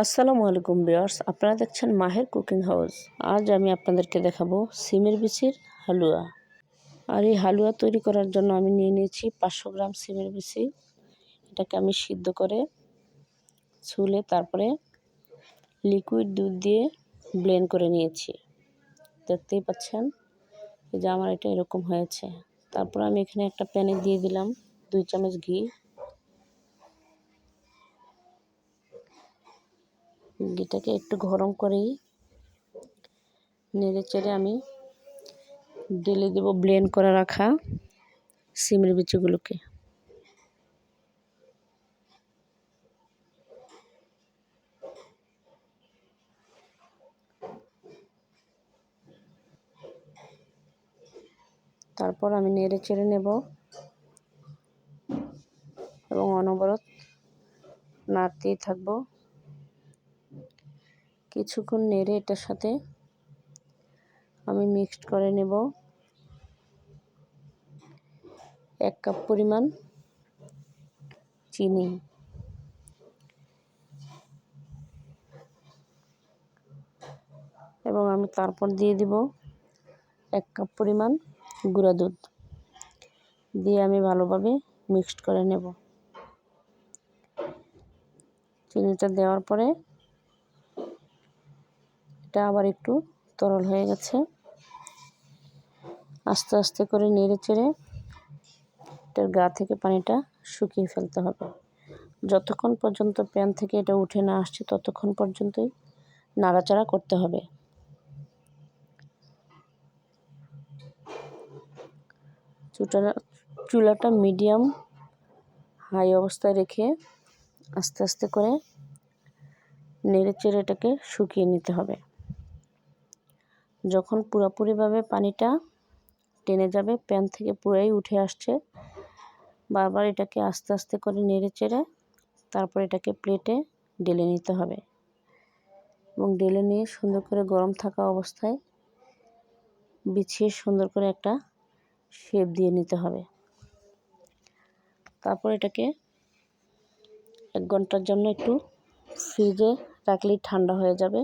আসসালামু আলাইকুম ভিউয়ার্স, আপনারা দেখছেন মাহের কুকিং হাউস। আজ আমি আপনাদেরকে দেখাবো সিমের বিচির হালুয়া। আর এই হালুয়া তৈরি করার জন্য আমি নিয়ে নিয়েছি 500 গ্রাম সিমের বিচি। এটাকে আমি সিদ্ধ করে ছুলে তারপরে লিকুইড দুধ দিয়ে ব্লেন্ড করে নিয়েছি। দেখতেই পাচ্ছেন এই যে আমার এটা এরকম হয়েছে। তারপর আমি এখানে একটা প্যানে দিয়ে দিলাম 2 চামচ ঘি। ঘিটাকে একটু গরম করেই নেড়ে চেড়ে আমি ঢেলে দেব ব্লেন্ড করে রাখা সিমের বিচিগুলোকে। তারপর আমি নেড়ে চেড়ে নেব এবং অনবরত নাড়তেই থাকবো। কিছুক্ষণ নেড়ে এটার সাথে আমি মিক্সড করে নেব 1 কাপ পরিমাণ চিনি। এবং আমি তারপর দিয়ে দিব 1 কাপ পরিমাণ গুঁড়া দুধ দিয়ে আমি ভালোভাবে মিক্সড করে নেব। চিনিটা দেওয়ার পরে এটা আবার একটু তরল হয়ে গেছে। আস্তে আস্তে করে নেড়ে চেড়ে এটার গা থেকে পানিটা শুকিয়ে ফেলতে হবে। যতক্ষণ পর্যন্ত প্যান থেকে এটা উঠে না আসছে ততক্ষণ পর্যন্তই নাড়াচাড়া করতে হবে। চুলাটা মিডিয়াম হাই অবস্থায় রেখে আস্তে আস্তে করে নেড়ে চেড়ে এটাকে শুকিয়ে নিতে হবে। যখন পুরোপুরিভাবে পানিটা টেনে যাবে, প্যান থেকে পুরাই উঠে আসছে, বারবার এটাকে আস্তে আস্তে করে নেড়ে চেড়ে তারপর এটাকে প্লেটে ঢেলে নিতে হবে এবং ঢেলে নিয়ে সুন্দর করে গরম থাকা অবস্থায় বিছিয়ে সুন্দর করে একটা শেপ দিয়ে নিতে হবে। তারপর এটাকে 1 ঘন্টার জন্য একটু ফ্রিজে রাখলেই ঠান্ডা হয়ে যাবে।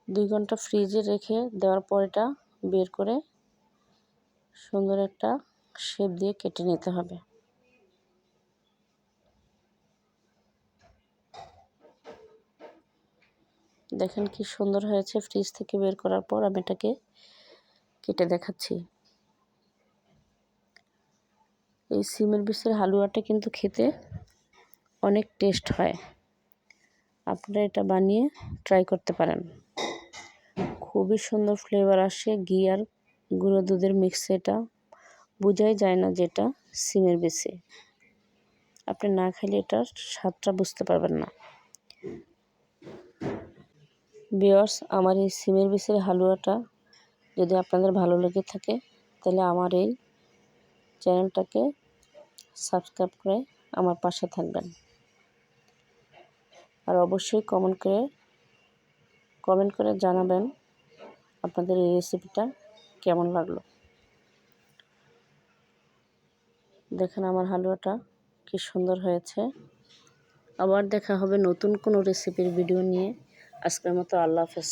দুই ঘন্টা ফ্রিজে রেখে দেওয়ার পর এটা বের করে সুন্দর একটা শেপ দিয়ে কেটে নিতে হবে। দেখেন কি সুন্দর হয়েছে। ফ্রিজ থেকে বের করার পর আমি এটাকে কেটে দেখাচ্ছি। এই সিমের বিচির হালুয়াটা কিন্তু খেতে অনেক টেস্ট হয়। আপনারা এটা বানিয়ে ট্রাই করতে পারেন। খুবই সুন্দর ফ্লেভার আসে। ঘি আর গুঁড়ো দুধের মিক্সে এটা বোঝাই যায় না যেটা সিমের বিচি। আপনি না খেলে এটার স্বাদটা বুঝতে পারবেন না। ভিউয়ার্স, আমার এই সিমের বিচির হালুয়াটা যদি আপনাদের ভালো লেগে থাকে তাহলে আমার এই চ্যানেলটাকে সাবস্ক্রাইব করে আমার পাশে থাকবেন। আর অবশ্যই কমেন্ট করে জানাবেন আপনাদের এই রেসিপিটা কেমন লাগলো। দেখেন আমার হালুয়াটা কি সুন্দর হয়েছে। আবার দেখা হবে নতুন কোনো রেসিপির ভিডিও নিয়ে। আজকের মতো আল্লাহ হাফেজ।